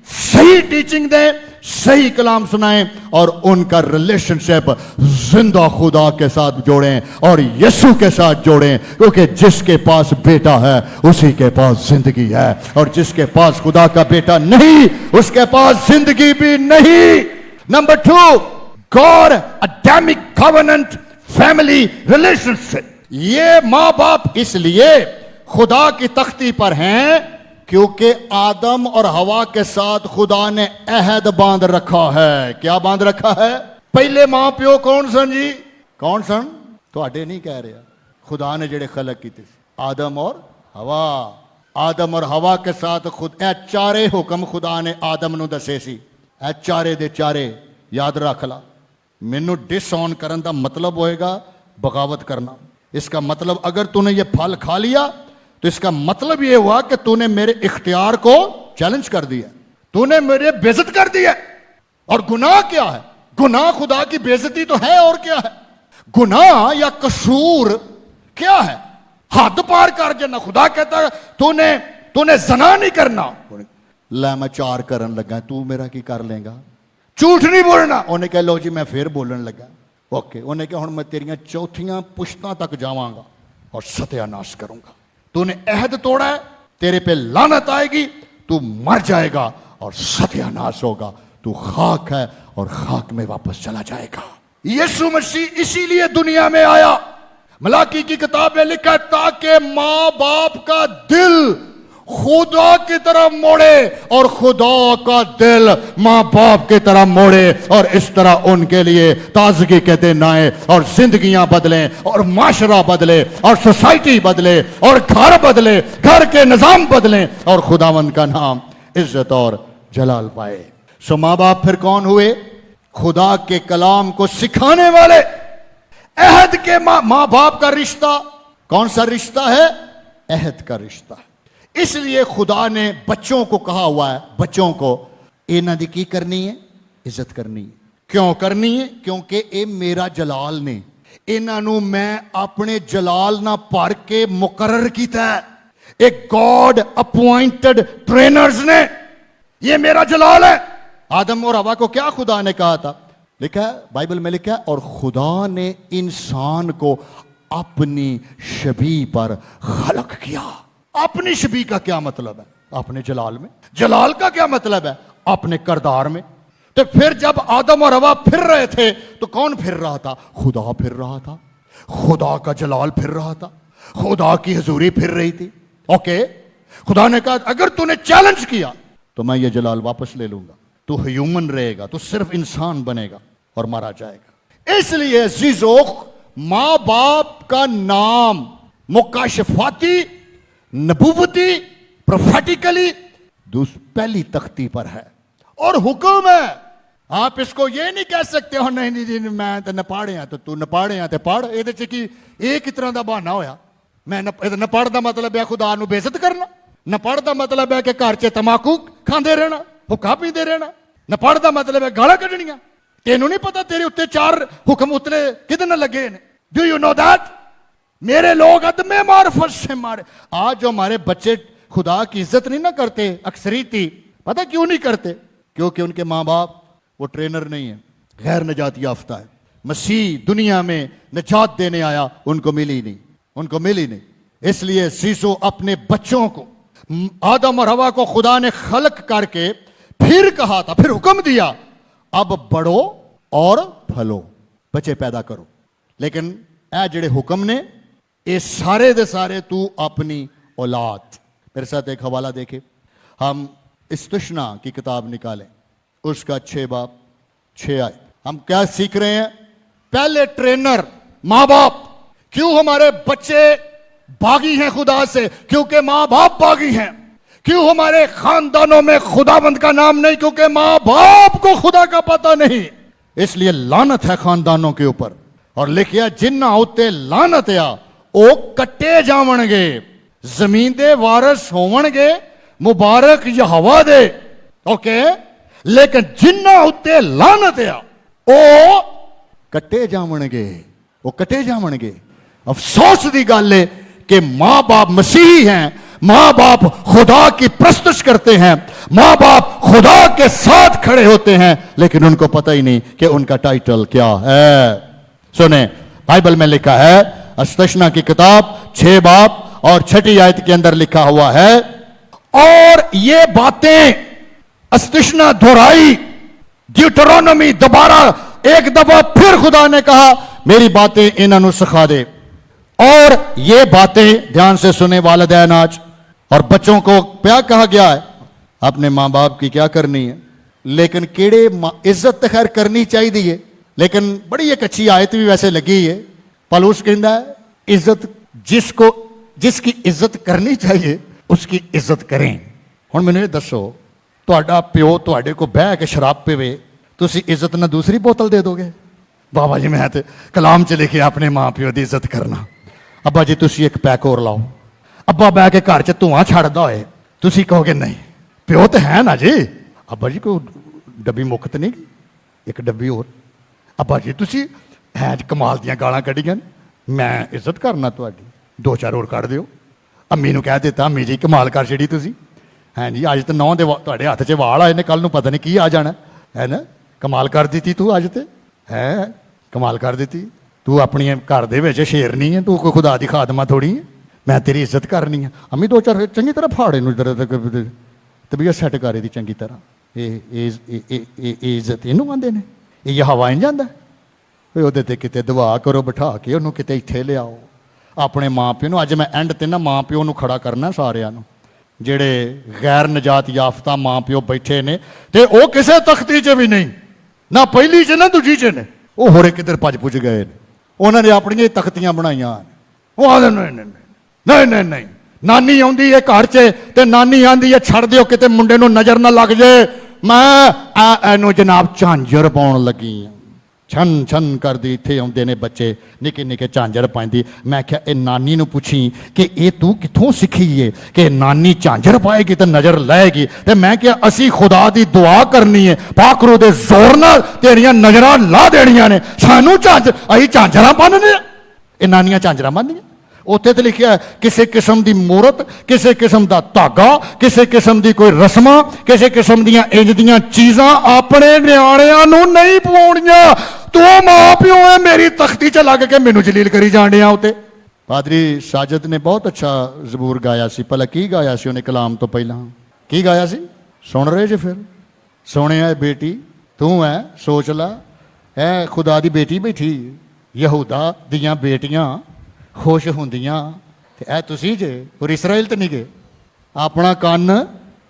सही टीचिंग दें, सही कलाम सुनाएं और उनका रिलेशनशिप जिंदा खुदा के साथ जोड़ें और यीशु के साथ जोड़ें, क्योंकि जिसके पास बेटा है उसी के पास जिंदगी है, और जिसके पास खुदा का बेटा नहीं उसके पास जिंदगी भी नहीं। Number 2, God Adamic covenant family relationship. ये माँ बाप इसलिए खुदा की तख्ती पर हैं क्योंकि आदम और हवा के साथ खुदा ने अहद बांध रखा है। क्या बांध रखा है? पहले मां प्यो कौन सन जी? कौन सन? तुहाडे नहीं कह रहे, खुदा ने जेड़े खलक कीते आदम और हवा। आदम और हवा के साथ खुद ए चारे हुक्म खुदा ने आदम नूं दसे सी। ए चारे दे चारे याद रख ला। मैनू डिसऑन करन दा मतलब होएगा बगावत करना। इसका मतलब अगर तूने ये फल खा लिया तो इसका मतलब ये हुआ कि तूने मेरे इख्तियार को चैलेंज कर दिया, तूने मेरे बेइज्जत कर दिया। और गुनाह क्या है? गुनाह खुदा की बेइज्जती तो है, और क्या है? गुनाह या कसूर क्या है? हद पार कर जाना। खुदा कहता है तूने जना नहीं करना, लै मैं 4 करन लगा, तू मेरा की कर लेगा? झूठ नहीं बोलना। उन्हें कह लो जी मैं फिर बोलन लगा। ओके, उन्हें कहा हुण मैं तेरियां चौथियां पुश्तां तक जावांगा और सत्यानाश करूंगा। तूने अहद तोड़ा है, तेरे पे लानत आएगी, तू मर जाएगा और सत्यानाश होगा। तू खाक है और खाक में वापस चला जाएगा। यीशु मसीह इसीलिए दुनिया में आया। मलाकी की किताब में लिखा है ताकि माँ बाप का दिल खुदा की तरफ मोड़े और खुदा का दिल माँ बाप की तरफ मोड़े, और इस तरह उनके लिए ताजगी के दिन आए और जिंदगियां बदलें और माशरा बदले और सोसाइटी बदले और घर बदले, घर के निजाम बदलें और खुदावंद का नाम इज्जत और जलाल पाए। सो माँ बाप फिर कौन हुए? खुदा के कलाम को सिखाने वाले। अहद के माँ बाप का रिश्ता कौन सा रिश्ता है? अहद का रिश्ता है। इसलिए खुदा ने बच्चों को कहा हुआ है, बच्चों को इन्हां दी की करनी है? इज्जत करनी है। क्यों करनी है? क्योंकि ये मेरा जलाल ने, इन्हां नूं मैं अपने जलाल ना भर के मुकर्रर कीता है। एक गॉड अपॉइंटेड ट्रेनर्स ने, ये मेरा जलाल है। आदम और हवा को क्या खुदा ने कहा था? लिखा है बाइबल में, लिखा है और खुदा ने इंसान को अपनी शबीह पर खलक किया। अपनी शबीह का क्या मतलब है? अपने जलाल में। जलाल का क्या मतलब है? अपने करदार में। तो फिर जब आदम और हवा फिर रहे थे तो कौन फिर रहा था? खुदा फिर रहा था। खुदा का जलाल फिर रहा था, खुदा की हजूरी फिर रही थी। ओके, खुदा ने कहा अगर तूने चैलेंज किया तो मैं ये जलाल वापस ले लूंगा, तू ह्यूमन रहेगा, तू सिर्फ इंसान बनेगा और मारा जाएगा। इसलिए जीजो मां बाप का नाम मुकाशफाती, नबूवती, प्रोफेटिकली पहली तख्ती पर है और हुक्म है। आप इसको ये नहीं कह सकते हो नहीं नहीं जी मैं तो नपाड़े तो तू नपाड़े तो पढ़। ये किस तरह का बहाना होया? मैं नपढ़ का मतलब है खुदा नूं बेइज्जत करना। नपढ़ का मतलब है कि घर च तमाकू खांदे रहना, हुक्का पींदे रहना। नपढ़ का मतलब है गालां कढणियां। तेनू नहीं पता तेरे उत्ते 4 हुक्म उतरे किदे नाल लगे ने? Do you know that? मेरे लोग अदमे मार्फत से मारे। आज जो हमारे बच्चे खुदा की इज्जत नहीं ना करते, अक्सरीती, पता क्यों नहीं करते? क्योंकि उनके माँ बाप वो ट्रेनर नहीं है, गैर नजात याफ्ता है। मसीह दुनिया में नजात देने आया, उनको मिली नहीं, उनको मिली नहीं। इसलिए सीसो अपने बच्चों को, आदम और हवा को खुदा ने खलक करके फिर कहा था, फिर हुक्म दिया अब बढ़ो और फलो, बच्चे पैदा करो। लेकिन ए जेड़े हुक्म ने ये सारे दे सारे तू अपनी औलाद। मेरे साथ एक हवाला देखे, हम इस्तुशना की किताब निकालें, उसका 6 बाब 6 आए। हम क्या सीख रहे हैं? पहले ट्रेनर माँ बाप। क्यों हमारे बच्चे बागी हैं खुदा से? क्योंकि माँ बाप बागी हैं। क्यों हमारे खानदानों में खुदाबंद का नाम नहीं? क्योंकि माँ बाप को खुदा का पता नहीं। इसलिए लानत है खानदानों के ऊपर। और लिखिया जिन्ना उत्ते लानत आ ओ कट्टे जावणगे, जमीन दे वारस होवणगे, मुबारक यहोवा दे। ओके, लेकिन जिन्ना उत्ते लानत आ ओ कट्टे जावणगे, वो कट्टे जावणगे। अफसोस दी गल है कि मां बाप मसीही हैं माँ बाप खुदा की प्रस्तुत करते हैं, माँ बाप खुदा के साथ खड़े होते हैं, लेकिन उनको पता ही नहीं कि उनका टाइटल क्या है। सुने, बाइबल में लिखा है, अस्तशना की किताब 6 बाब और 6 आयत के अंदर लिखा हुआ है, और ये बातें अस्तशना दोहराई, ड्यूटरोनोमी दोबारा एक दफा फिर खुदा ने कहा मेरी बातें इन्होंने सिखा दे। और ये बातें ध्यान से सुने वालिदैन आज, और बच्चों को क्या कहा गया है, अपने माँ बाप की क्या करनी है, लेकिन केड़े इज्जत तो खैर करनी चाहिए, लेकिन बड़ी एक अच्छी आयत भी वैसे लगी है। पलूस कहता है इज्जत जिसकी इज्जत करनी चाहिए उसकी इज्जत करें। हुण मैनूं ये दसो, तुहाडा प्यो तुहाडे को बह के शराब पीवे, तुसी इज्जत ना दूसरी बोतल दे दोगे? बाबा जी मैं तो कलाम च लिखे अपने माँ प्यो की इज्जत करना। अब्बा जी तुसी एक पैक होर लाओ, अब्बा बह के घर च धुआं छड़दा होए, तुसी कहोगे नहीं प्यो तो है ना जी, अब्बा जी कोई डब्बी मुक्त नहीं, एक डब्बी होर, अब्बा जी तुसी है कमाल दियां गालां कढ़ियां, मैं इज्जत करना तुहाडी, 2-4 होर कढ़ दिओ। अम्मी नूं कह दित्ता अम्मी जी कमाल कर छड़ी तुसी, हैं जी अज तो 9 दे तुहाडे हत्थ च वाल आए ने, कल नूं पता नहीं की आ जाना है ना, कमाल कर दी तू अज ते है, कमाल कर दी तू, अपनी घर दे विच शेरनी है, तू कोई खुदा दी खादमा थोड़ी है, मैं तेरी इज्जत करनी है। अम्मी 2-4 चंगी तरह फाड़े नूं तबीयत सैट करे दी चंगी तरह, इज्जत इनू आंदे ने, ये हवा इन जांदा ਉਹਦੇ ਤੇ ਕਿਤੇ ਦੁਆ ਕਰੋ ਬਿਠਾ ਕੇ ਉਹਨੂੰ ਕਿਤੇ ਇੱਥੇ ਲਿਆਓ ਆਪਣੇ ਮਾਂ ਪਿਓ ਨੂੰ। ਅੱਜ ਮੈਂ ਐਂਡ ਤੇ ਨਾ ਮਾਂ ਪਿਓ ਨੂੰ ਖੜਾ ਕਰਨਾ ਸਾਰਿਆਂ ਨੂੰ, ਜਿਹੜੇ ਗੈਰ ਨਜਾਤ ਯਾਫਤਾ ਮਾਂ ਪਿਓ ਬੈਠੇ ਨੇ ਤੇ ਉਹ ਕਿਸੇ ਤਖਤੀ 'ਚ ਵੀ ਨਹੀਂ, ਨਾ ਪਹਿਲੀ 'ਚ ਨਾ ਦੂਜੀ 'ਚ ਨੇ, ਉਹ ਹੋਰੇ ਕਿੱਧਰ ਭੱਜ ਪੁੱਜ ਗਏ ਨੇ, ਉਹਨਾਂ ਨੇ ਆਪਣੀਆਂ ਤਖਤੀਆਂ ਬਣਾਈਆਂ। ਉਹ ਆਦੇ ਨਹੀਂ ਨਹੀਂ ਨਾਨੀ ਆਉਂਦੀ ਹੈ ਘਰ 'ਚ ਤੇ ਨਾਨੀ ਆਂਦੀ ਹੈ ਛੱਡ ਦਿਓ ਕਿਤੇ ਮੁੰਡੇ ਨੂੰ ਨਜ਼ਰ ਨਾ ਲੱਗ ਜੇ, ਮੈਂ ਇਹਨੂੰ ਜਨਾਬ ਝਾਂਜਰ ਪਾਉਣ ਲੱਗੀ ਆ। छन छन कर दी, इत्थे आउंदे ने बच्चे निके निके झांजर पाइंदी। मैं क्या ए नानी नूं पुछी कि ये तू कित्थों सिखी है कि नानी झांजर पाएगी तो नजर लाएगी, ते मैं क्या असी खुदा दी दुआ करनी है पाकरू दे जोर नाल तेरियां नजरां ला देनियां ने, सानू झांजर अही झांजरां पाने, ये नानियां झांजरां पांदियां। उत्थे तो लिखिया किसी किस्म की मूरत, किसी किस्म का धागा, किसी किस्म की कोई रस्मां, किसी किस्म दियां इंज दियां चीज़ां अपने निआणियां नूं नहीं पवाउणियां। तू मां प्यो है मेरी तख्ती च लग के मैनू जलील करी जाने उत्ते। पादरी साजिद ने बहुत अच्छा जबूर गाया सी, भला की गाया सी उन्हें कलाम तो पहला की गाया सी, सुन रहे जे फिर सोने है बेटी तू है सोच ला, है खुदा दी बेटी बैठी, यहूदा दियां बेटियां खुश होंदियां ते ऐ तुसी जे और इसराइल तो नहीं गए। अपना कन्न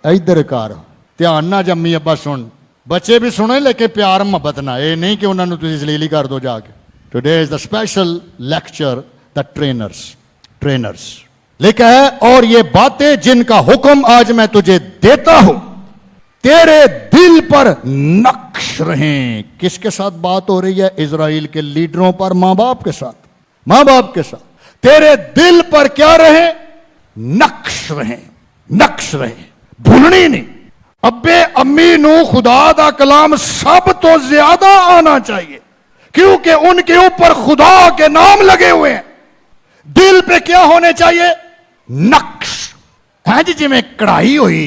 इधर कर, ध्यान ना जम्मी अब्बा सुन, बच्चे भी सुने लेकिन प्यार मोहब्बत ना, ये नहीं कि उन्होंने तुसी जलील ही कर दो जाके। Today is the special lecture the trainers लिखा है, और ये बातें जिनका हुक्म आज मैं तुझे देता हूं तेरे दिल पर नक्श रहें। किसके साथ बात हो रही है? इजराइल के लीडरों पर, मां बाप के साथ, मां बाप के साथ। तेरे दिल पर क्या रहे? नक्श रहे, नक्श रहे, भूलनी नहीं। अब्बे अम्मी नू खुदा दा कलाम सब तो ज्यादा आना चाहिए, क्योंकि उनके ऊपर खुदा के नाम लगे हुए हैं। दिल पे क्या होने चाहिए? नक्श है जी, जिवें कढ़ाई हुई।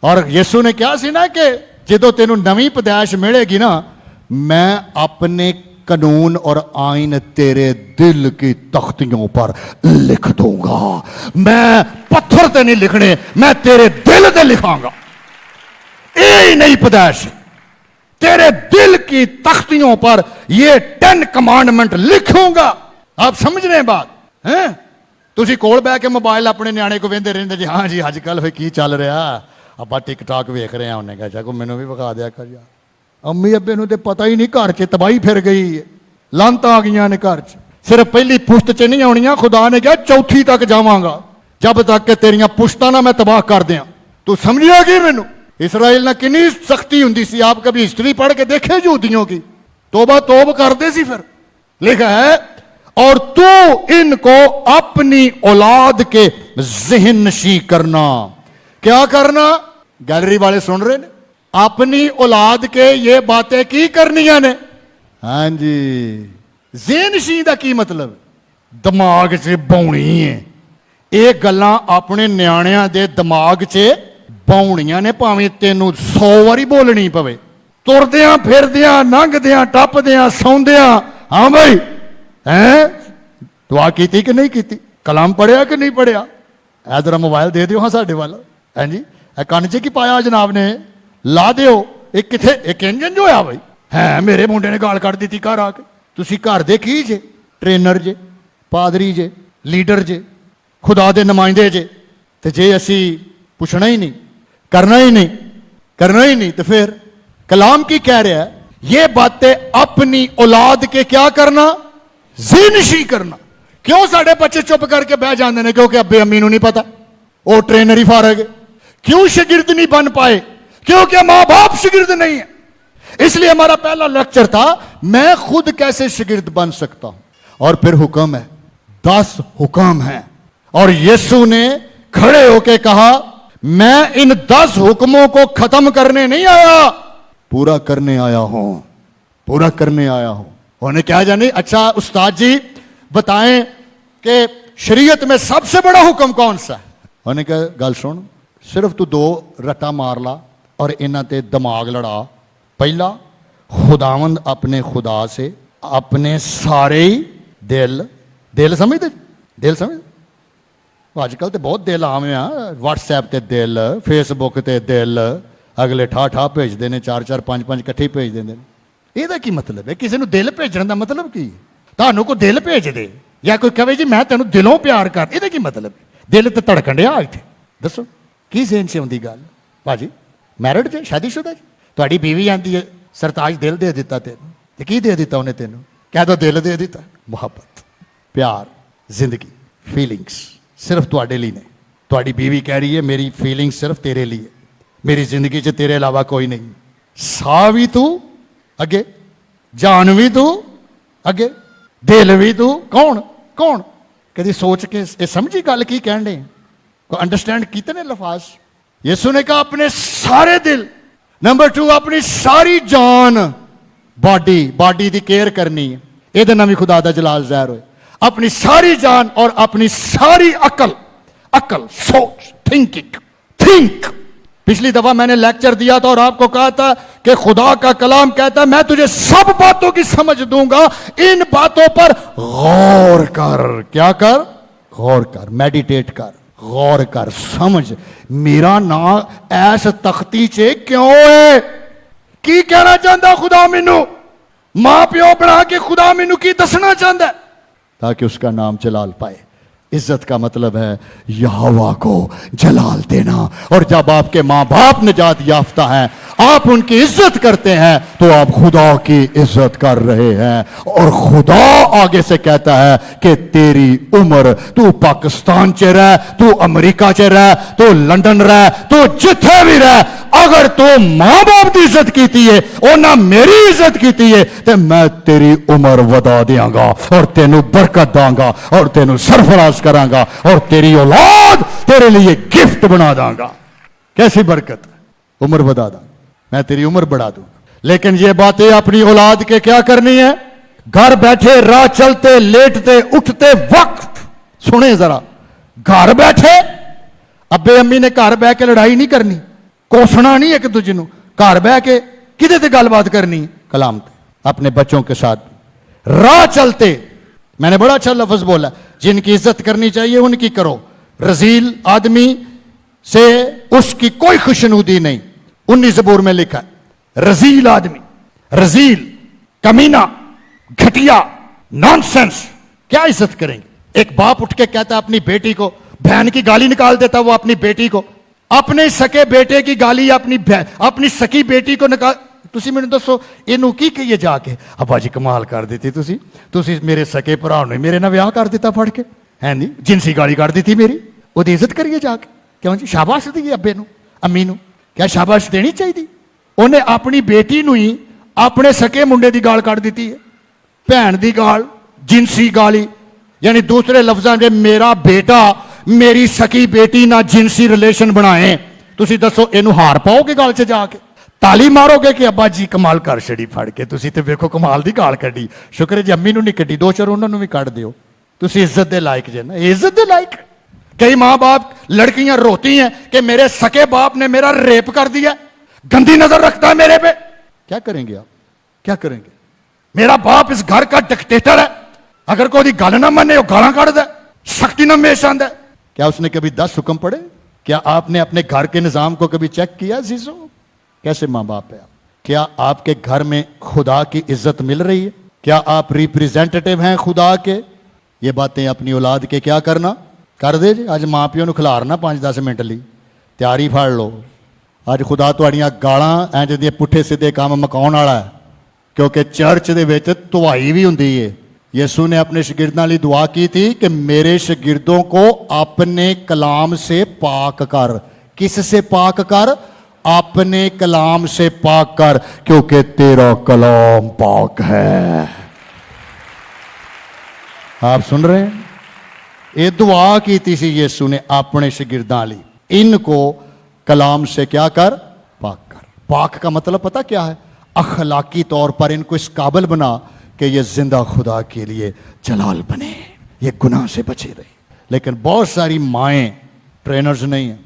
और यीशु ने क्या सी ना कि जो तेनू नवी पैदाइश मिलेगी ना, मैं अपने कानून और आइन तेरे दिल की तख्तियों पर लिख दूंगा। मैं पत्थर ते नहीं लिखने, मैं तेरे दिल ते लिखांगा। यही नहीं पैदाइश, तेरे दिल की तख्तियों पर ये 10 कमांडमेंट लिखूंगा। आप समझ रहे हैं बात हैं? तुसी कोल बैठ के मोबाइल अपने न्याणे को वेंदे रहंदे जी, हाँ जी अजकल फिर की चल रहा, अब्बा टिकटॉक वेख रहे हैं, उन्हें कहा जाको मैनू भी विखा दिया कर यार। अम्मी अब्बे नूं ते पता ही नहीं, घर च तबाही फिर गई है, लानतां आ गईयां ने घर च। सिर्फ पहली पुश्त च नहीं आउणियां, खुदा ने कहा चौथी तक जावांगा, जब तक कि तेरियां पुश्तां ना मैं तबाह कर दियां। तू समझिया कि मैनू? इसराइल ना कितनी सख्ती हुंदी सी, आप कभी हिस्ट्री पढ़ के देखे यहूदियों की? तोबा तोब करते सी। फिर लिखा है, और तू इनको अपनी औलाद के ज़हन नशी करना। क्या करना? गैलरी वाले सुन रहे ने, अपनी औलाद के ये बातें की करनियां ने। हाँ जी, ज़हन नशी दा की मतलब? दिमाग से बौनी है, ਇਹ ਗੱਲਾਂ ਆਪਣੇ ਨਿਆਣਿਆਂ ਦੇ ਦਿਮਾਗ 'ਚ ਪਾਉਣੀਆਂ ਨੇ, ਭਾਵੇਂ ਤੈਨੂੰ 100 ਵਾਰੀ ਬੋਲਣੀ ਪਵੇ। ਤੁਰਦਿਆਂ ਫਿਰਦਿਆਂ ਲੰਘਦਿਆਂ ਟੱਪਦਿਆਂ ਸੌਂਦਿਆਂ, ਹਾਂ ਬਈ ਹੈ ਦੁਆ ਕੀਤੀ ਕਿ ਨਹੀਂ ਕੀਤੀ, ਕਲਾਮ ਪੜਿਆ ਕਿ ਨਹੀਂ ਪੜਿਆ। ਇਹ ਜ਼ਰਾ ਮੋਬਾਈਲ ਦੇ ਦਿਓ ਹਾਂ ਸਾਡੇ ਵੱਲ, ਹਾਂਜੀ ਇਹ ਕੰਨ 'ਚ ਕੀ ਪਾਇਆ ਜਨਾਬ ਨੇ, ਲਾ ਦਿਓ। ਇਹ ਕਿੱਥੇ ਇੱਕ ਇੰਜਨ ਜੋ ਹੋਇਆ ਬਈ ਹੈ, ਮੇਰੇ ਮੁੰਡੇ ਨੇ ਗਾਲ ਕੱਢ ਦਿੱਤੀ ਘਰ ਆ ਕੇ। ਤੁਸੀਂ ਘਰ ਦੇ ਕੀ ਜੇ, ਟ੍ਰੇਨਰ ਜੇ, ਪਾਦਰੀ ਜੇ, ਲੀਡਰ ਜੇ, ਖੁਦਾ ਦੇ ਨੁਮਾਇੰਦੇ ਜੇ। ਤੇ ਜੇ ਅਸੀਂ ਪੁੱਛਣਾ ਹੀ ਨਹੀਂ, करना ही नहीं तो फिर कलाम की कह रहा है, ये बातें अपनी औलाद के क्या करना, ज़िनशी करना। क्यों साढ़े बच्चे चुप करके बह जाते हैं, क्योंकि अब्बे अम्मी नहीं पता, वो ट्रेनर ही फारग है। क्यों शागिर्द नहीं बन पाए, क्योंकि माँ बाप शागिर्द नहीं है। इसलिए हमारा पहला लेक्चर था, मैं खुद कैसे शागिर्द बन सकता हूं। और फिर हुक्म है, 10 हुक्म हैं, और यीशु ने खड़े होके कहा, मैं इन 10 हुक्मों को खत्म करने नहीं आया, पूरा करने आया हूं, पूरा करने आया हूं। उन्हें क्या जाने, अच्छा उस्ताद जी बताएं कि शरीयत में सबसे बड़ा हुक्म कौन सा है। उन्हें कहा, गल सुन, सिर्फ तू 2 रट्टा मार ला और इन्हां ते दिमाग लड़ा। पहला, खुदावंद अपने खुदा से अपने सारे ही दिल समझते, दिल समझ आजकल तो बहुत दिल आम आ, व्हाट्सएप ते दिल, फेसबुक ते दिल, अगले ठा भेजते हैं, 4 5 इकट्ठे भेज देंगे। ਇਹਦਾ ਕੀ ਮਤਲਬ ਹੈ, ਕਿਸੇ ਨੂੰ ਦਿਲ ਭੇਜਣ ਦਾ ਮਤਲਬ ਕੀ ਹੈ। ਤੁਹਾਨੂੰ ਕੋਈ ਦਿਲ ਭੇਜ ਦੇ ਜਾਂ ਕੋਈ ਕਹੇ ਜੀ ਮੈਂ ਤੈਨੂੰ ਦਿਲੋਂ ਪਿਆਰ ਕਰ, ਇਹਦਾ ਕੀ ਮਤਲਬ ਹੈ। ਦਿਲ ਤੇ ਧੜਕਣ ਡਿਆ ਇੱਥੇ, ਦੱਸੋ ਕੀ ਜ਼ੇਨ 'ਚ ਆਉਂਦੀ ਗੱਲ। ਭਾਜੀ ਮੈਰਿਡ ਜੇ, ਸ਼ਾਦੀशुदा ਜੀ, ਤੁਹਾਡੀ ਬੀਵੀ ਆਂਦੀ ਹੈ ਸਰਤਾਜ ਦਿਲ ਦੇ ਦਿੱਤਾ ਤੈਨੂੰ, ਤੇ ਕੀ ਦੇ ਦਿੱਤਾ ਉਹਨੇ ਤੈਨੂੰ, ਕਹਿ ਦੋ ਦਿਲ ਦੇ ਦਿੱਤਾ। ਮੁਹੱਬਤ, ਪਿਆਰ, ਜ਼ਿੰਦਗੀ, ਫੀਲਿੰਗਸ सिर्फ तुहाडे लिए ने। तुहाडी बीवी कह रही है मेरी फीलिंग सिर्फ तेरे लिए, मेरी जिंदगी च तेरे अलावा कोई नहीं। साह भी तू अगे, जान भी तू अगे, दिल भी तू। कौन कौन कभी सोच के ये समझी गल की कह रहे, को अंडरस्टैंड कितने लफाज। यीशु ने कहा अपने सारे दिल। नंबर 2, अपनी सारी जान, बॉडी दी केयर करनी है, ये नाम भी खुदा दा जलाल ज़ाहिर होए। अपनी सारी जान और अपनी सारी अकल सोच, थिंक। पिछली दफा मैंने लेक्चर दिया था और आपको कहा था कि खुदा का कलाम कहता है मैं तुझे सब बातों की समझ दूंगा, इन बातों पर गौर कर। क्या कर, गौर कर, मेडिटेट कर, गौर कर, समझ। मेरा ना ऐस तख्ती च क्यों है, की कहना चाहता खुदा मैनू, मां प्यो बना के खुदा मैनू की दसना चाहता है, ताकि उसका नाम जलाल पाए। इज्जत का मतलब है यहोवा को जलाल देना। और जब आपके माँ बाप निजात याफ्ता हैं, आप उनकी इज्जत करते हैं, तो आप खुदा की इज्जत कर रहे हैं। और खुदा आगे से कहता है कि तेरी उम्र, तू पाकिस्तान च रह, तू अमेरिका च रह, तू लंदन रह, तू जिथे भी रह, अगर तू मां बाप की इज्जत की है उन्हें मेरी इज्जत की है, तो मैं तेरी उम्र वधा देंगा और तेनू बरकत दांगा और तेनू सरफराज करांगा और तेरी औलाद तेरे लिए गिफ्ट बना दांगा। कैसी बरकत, उम्र बढ़ा दा, मैं तेरी उम्र बढ़ा दूंगा। लेकिन ये बातें अपनी औलाद के क्या करनी है, घर बैठे, राह चलते, लेटते, उठते वक्त सुने जरा। घर बैठे, अब्बे अम्मी ने घर बह के लड़ाई नहीं करनी, कोसना नहीं एक दूजे को, घर बह के किदे ते गलबात करनी, कलाम ते, अपने बच्चों के साथ। राह चलते, मैंने बड़ा अच्छा लफ्ज बोला, जिनकी इज्जत करनी चाहिए उनकी करो। रजील आदमी से उसकी कोई खुशनुदी नहीं। 19 ज़बूर में लिखा है, रजील आदमी, रजील, कमीना, घटिया, नॉनसेंस, क्या इज्जत करेंगे। एक बाप उठ के कहता है अपनी बेटी को, बहन की गाली निकाल देता वो अपनी बेटी को, अपने सके बेटे की गाली अपनी सकी बेटी को निकाल। ਤੁਸੀਂ ਮੈਨੂੰ ਦੱਸੋ ਇਹਨੂੰ ਕੀ ਕਹੀਏ ਜਾ ਕੇ, ਅੱਬਾ ਜੀ ਕਮਾਲ ਕਰ ਦਿੱਤੀ ਤੁਸੀਂ ਮੇਰੇ ਸਕੇ ਭਰਾ ਨੂੰ ਮੇਰੇ ਨਾਲ ਵਿਆਹ ਕਰ ਦਿੱਤਾ ਫੜ ਕੇ, ਹੈ ਨਹੀਂ ਜਿੰਸੀ ਗਾਲੀ ਕੱਢ ਦਿੱਤੀ ਮੇਰੀ, ਉਹਦੀ ਇੱਜ਼ਤ ਕਰੀਏ ਜਾ ਕੇ। ਕਿਉਂ ਜੀ, ਸ਼ਾਬਾਸ਼ ਦਈਏ ਅੱਬੇ ਨੂੰ, ਅੰਮੀ ਨੂੰ, ਕਿਆ ਸ਼ਾਬਾਸ਼ ਦੇਣੀ ਚਾਹੀਦੀ। ਉਹਨੇ ਆਪਣੀ ਬੇਟੀ ਨੂੰ ਹੀ ਆਪਣੇ ਸਕੇ ਮੁੰਡੇ ਦੀ ਗਾਲ ਕੱਢ ਦਿੱਤੀ ਹੈ, ਭੈਣ ਦੀ ਗਾਲ, ਜਿੰਸੀ ਗਾਲੀ। यानी दूसरे लफ्जां जे मेरा बेटा मेरी सकी बेटी ना जिनसी रिलेशन बनाए, तुसी दसो इनू हार पाओगे गाल च जाके, ताली मारोगे कि अब्बा जी कमाल कर छड़ी फड़ के, तुसी ते वेखो कमाल दी गाल कड्डी, शुक्र जी अम्मी नू नहीं कड्डी, दो चार उन्हां नू भी कढ दिओ, तुसी इज्जत दे लायक जे ना, इज्जत दे लायक। कई माँ बाप लड़कियां रोती हैं कि मेरे सके बाप ने मेरा रेप कर दिया, गंदी नजर रखता है मेरे पे। क्या करेंगे आप, क्या करेंगे? मेरा बाप इस घर का डिक्टेटर है, अगर कोई गल ना मने वो गालां कढ़दा, सख्ती ना पेश आंदा। क्या उसने कभी 10 हुक्म पढ़े? क्या आपने अपने घर के निजाम को कभी चेक किया? जीजो, कैसे माँ बाप है आप? क्या आपके घर में खुदा की इज्जत मिल रही है? क्या आप रिप्रेजेंटेटिव हैं खुदा के? ये बातें अपनी औलाद के क्या करना कर दे जी। अज माँ प्यो खिलारना 5-10 मिनट ली तैयारी फड़ लो। अज खुदा तुहाड़ियां गालां इंज दे पुठे सीधे काम मकाउण वाला है, क्योंकि चर्च दे विच धुआई भी हुंदी है। यीशु ने अपने शागिर्दां लई दुआ की थी कि मेरे शागिर्दों को अपने कलाम से पाक कर। किस से पाक कर? अपने कलाम से पाक कर, क्योंकि तेरा कलाम पाक है। आप सुन रहे हैं? ये दुआ की थी यीशु ने अपने शागिर्दां लई, इनको कलाम से क्या कर? पाक कर। पाक का मतलब पता क्या है? अखलाकी तौर पर इनको इस काबिल बना कि ये जिंदा खुदा के लिए जलाल बने, ये गुनाह से बचे रहे। लेकिन बहुत सारी माएँ ट्रेनर्स नहीं हैं।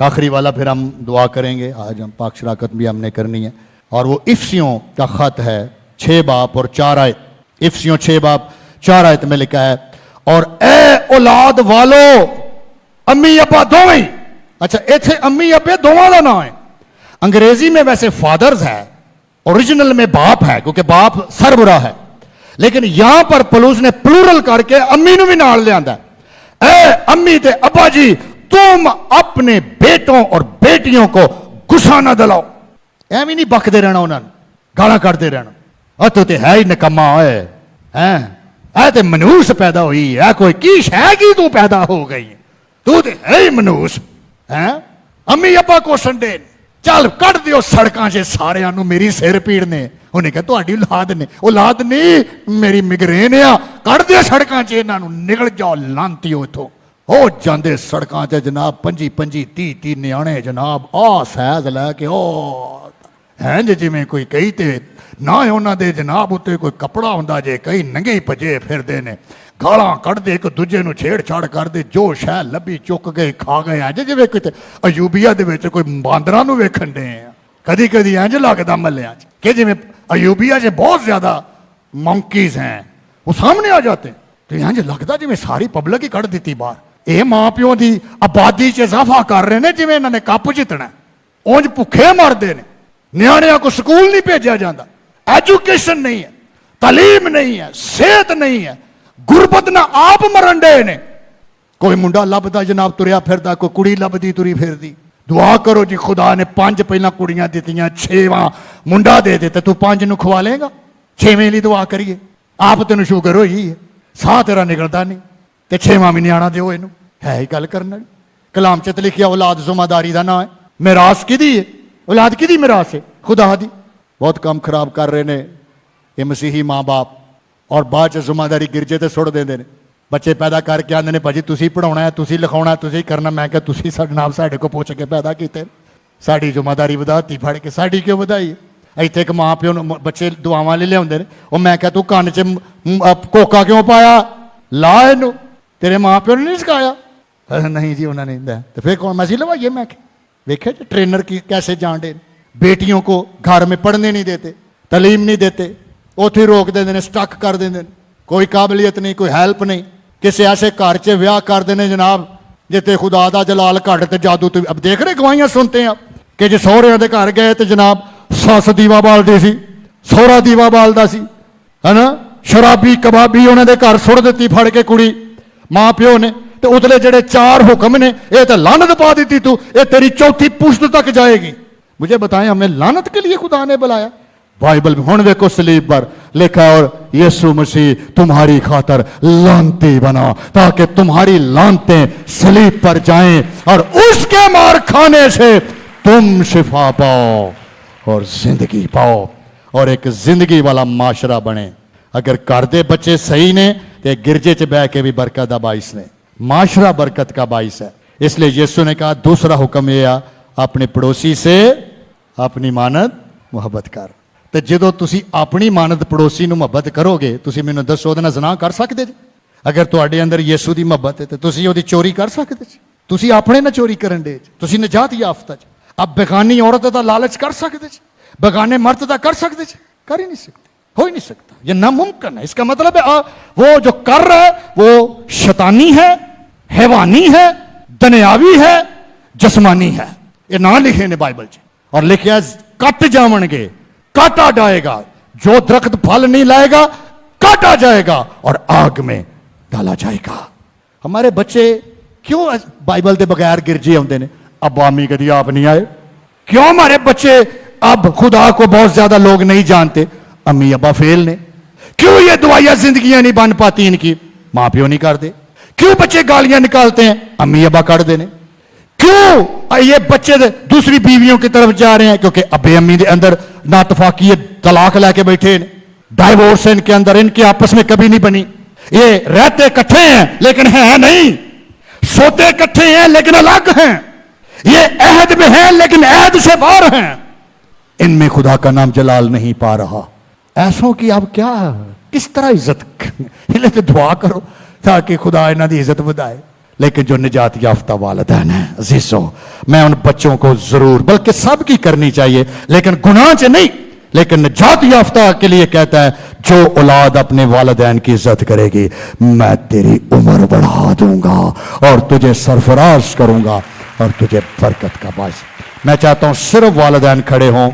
आखिरी वाला फिर हम दुआ करेंगे। आज हम पाक शराकत भी हमने करनी है, और वो इफ्सियों का खत है 6 बाब और 4 आयत। इफ्सियों 6 बाब 4 आयत में लिखा है, और ए औलाद वालो, अम्मी अब्बा दोवें। अच्छा, इथे अम्मी अब्बे दोवां दा नाम है। अंग्रेजी में वैसे फादर्स है, ओरिजिनल में बाप है, क्योंकि बाप सरबरा है, लेकिन यहां पर पलूस ने प्लूरल करके अम्मी नु भी नाल ले आंदा है। ए अम्मी ते अब्बा जी, तुम अपने बेटों और बेटियों को गुस्सा ना दिलाओ। एवं नहीं बकते रहना, उन्होंने गाला करते रहना। तू तो है ही निकम्मा है तो मनूस पैदा हुई है, कोई की शह की तू पैदा हो गई, तू तो है ही मनूस है। अम्मी अब्बा को संडे चल कट दियो सड़कों से सारिਆਂ ਨੂੰ, मेरी सिर पीड़ ने। उन्हें कहा ਤੁਹਾਡੀ औलाद ने, औलाद नहीं मेरी मिगरेन आ, कट दियो सड़कों से इन्हों, निकल जाओ लांतियो इथों। ओ जाते सड़कों से जनाब 25-25 30-30 न्याणे जनाब आ सैज लैके ओ हैं जे जिमें कोई कई ते ना उन्होंने जनाब उत्ते कोई कपड़ा होंदा जे, कई नंगे ही भजे फिरदे ने, गालां कढ़दे, एक दूजे नूं छेड़छाड़ करदे, जो शह लभी चुक गए खा गए। इंज जिवें किते अयूबिया दे विच कोई बांदरां नूं वेखण दे आ। कदी कदी इंज लगदा महल्लियां च कि जिवें अयूबिया च बहुत ज्यादा मंकीज हैं, वो सामने आ जाते, तो इंज लगदा जिवें सारी पब्लिक ही कढ़ दित्ती बाहर। ਇਹ ਮਾਂ ਪਿਓ ਦੀ ਆਬਾਦੀ 'ਚ ਇਜ਼ਾਫਾ ਕਰ ਰਹੇ ਨੇ, ਜਿਵੇਂ ਇਹਨਾਂ ਨੇ ਕੱਪ ਜਿੱਤਣਾ। ਉਂਝ ਭੁੱਖੇ ਮਰਦੇ ਨੇ, ਨਿਆਣਿਆਂ ਕੋ ਸਕੂਲ ਨਹੀਂ ਭੇਜਿਆ ਜਾਂਦਾ, ਐਜੂਕੇਸ਼ਨ ਨਹੀਂ ਹੈ, ਤਾਲੀਮ ਨਹੀਂ ਹੈ, ਸਿਹਤ ਨਹੀਂ ਹੈ, ਗੁਰਬਤ ਨਾਲ ਆਪ ਮਰਨ ਡੇ ਨੇ। ਕੋਈ ਮੁੰਡਾ ਲੱਭਦਾ ਜਨਾਬ ਤੁਰਿਆ ਫਿਰਦਾ, ਕੋਈ ਕੁੜੀ ਲੱਭਦੀ ਤੁਰੀ ਫਿਰਦੀ। ਦੁਆ ਕਰੋ ਜੀ ਖੁਦਾ ਨੇ 5 ਪਹਿਲਾਂ ਕੁੜੀਆਂ ਦਿੱਤੀਆਂ, 6ਵਾਂ ਮੁੰਡਾ ਦੇ ਦੇ, ਤੇ ਤੂੰ 5 ਨੂੰ ਖਵਾ ਲੇਗਾ? 6ਵੇਂ ਲਈ ਦੁਆ ਕਰੀਏ? ਆਪ ਤੈਨੂੰ ਸ਼ੂਗਰ ਹੋਈ ਹੈ, ਸਾਹ ਤੇਰਾ ਨਿਕਲਦਾ ਨਹੀਂ, ਤੇ 6ਵਾਂ ਵੀ ਨਿਆਣਾ ਦਿਓ ਇਹਨੂੰ। है ही गल करने कलाम च लिखिया औलाद जुम्मेदारी का नाम है। मिरास किदी है? औलाद किदी मिरास है? खुदा दी। बहुत काम खराब कर रहे ने ये मसीही माँ बाप, और बाद जुम्मेदारी गिरजे ते सुट देंदे ने। बच्चे पैदा करके आते हैं भाजी तुसी पढ़ाना है, तुसी लिखाना है, तुसी करना। मैं क्या तुसी जनाब साढ़े को पुछ के पैदा किए, साड़ी जुम्मेदारी वधाती फड़ के। साड़ी क्यों वधाई? इत्थे एक माँ प्यो बच्चे दुआवां ले लियाउंदे ने, और मैं क्या तू कन्न च कोका क्यों पाया? ला इनू, तेरे माँ प्यो ने नहीं सिखाया? नहीं जी उन्होंने नहीं। तो फिर कौन मसीह लवाइए? मैं देखे ट्रेनर की कैसे जान दे। बेटियों को घर में पढ़ने नहीं देते, तालीम नहीं देते, उथे रोक देंगे ने, स्टक कर देंगे, कोई काबिलियत नहीं, कोई हेल्प नहीं। किसी ऐसे घर च ब्याह कर देने जनाब जिते खुदा दा जलाल घट ते जादू। तो अब देख रहे गवाहियां सुनते हैं कि जो सहुरियां दे घर गए तो जनाब सस दीवा बालदी सी, सहुरा दीवा बालदा सी, है ना। शराबी कबाबी उन्होंने घर सुट दी फड़ के कुड़ी माँ प्यो ने। तो उतले जड़े 4 हुक्म ने, ये तो लानत पा दी तू, ये तेरी 4थी पुश्त तक जाएगी। मुझे बताएं हमें लानत के लिए खुदा ने बुलाया? बाइबल में हुण देखो सलीब पर लिखा है, और यीशु मसीह तुम्हारी खातर लानती बना ताकि तुम्हारी लानतें सलीब पर जाएं, और उसके मार खाने से तुम शिफा पाओ और जिंदगी पाओ, और एक जिंदगी वाला माशरा बने। अगर घर दे बच्चे सही ने तो गिरजे च बह के भी बरकत का बाइस ने, माशरा बरकत का बाइस है। इसलिए यीशु ने कहा दूसरा हुक्म यह है, अपने पड़ोसी से अपनी मानद मुहब्बत कर। तो जो तुसी अपनी मानद पड़ोसी नूं मुहब्बत करोगे, तुसी मैनूं दसो उहदे नाल ज़िना कर सकदे जी? ਅਗਰ ਤੁਹਾਡੇ ਅੰਦਰ ਯਿਸੂ ਦੀ ਮੁਹੱਬਤ ਹੈ ਤੇ ਤੁਸੀਂ ਉਹਦੀ ਚੋਰੀ ਕਰ ਸਕਦੇ ਜੀ। ਤੁਸੀਂ ਆਪਣੇ ਨਾਲ ਚੋਰੀ ਕਰਨ ਦੇ ਜੀ। ਤੁਸੀਂ ਨਜਾਤ ਯਾਫਤਾ ਜੀ। ਆਪ ਬੇਗਾਨੀ औरत ਦਾ ਲਾਲਚ ਕਰ ਸਕਦੇ ਜੀ, बेगाने मर्द ਦਾ कर सकते जी? कर ही नहीं सकते, हो ही नहीं सकता, ये नामुमकिन है। इसका मतलब है वो जो कर रहा है वो शैतानी है, हैवानी है, दुनियावी है, जिस्मानी है। ये ना लिखे ने बाइबल च, और लिखा कट जावणगे, काटा जाएगा, जो दरख्त फल नहीं लाएगा काटा जाएगा और आग में डाला जाएगा। हमारे बच्चे क्यों बाइबल के बगैर गिरजे आते हैं? अब अम्मी कभी आप नहीं आए। क्यों हमारे बच्चे अब खुदा को बहुत ज्यादा लोग नहीं जानते? अम्मी अब्बा फेल ने। क्यों ये दुआया जिंदगियां नहीं बन पाती इनकी? माँ प्यो नहीं करते। क्यों बच्चे गालियां निकालते हैं? अम्मी अब्बा कर देने। क्यों ये बच्चे दूसरी बीवियों की तरफ जा रहे हैं? क्योंकि अब्बे अम्मी के अंदर नातफाकी तलाक लेके बैठे हैं, डाइवोर्स है इनके अंदर, इनके आपस में कभी नहीं बनी। ये रहते इकट्ठे हैं लेकिन हैं नहीं, सोते इकट्ठे हैं लेकिन अलग हैं, ये अहद में हैं लेकिन अहद से बाहर हैं। इनमें खुदा का नाम जलाल नहीं पा रहा। ऐसों की आप क्या किस तरह इज्जत इन्हें तो दुआ करो ताकि खुदा इन्हों की इज्जत बढ़ाए। लेकिन जो निजात याफ्ता वालिदैन है अजीजों, मैं उन बच्चों को जरूर, बल्कि सबकी करनी चाहिए, लेकिन गुनाह से नहीं, लेकिन निजात याफ्ता के लिए कहता है जो औलाद अपने वालिदैन की इज्जत करेगी मैं तेरी उम्र बढ़ा दूंगा और तुझे सरफराज करूंगा और तुझे बरकत का बायस। मैं चाहता हूं सिर्फ वालिदैन खड़े हों।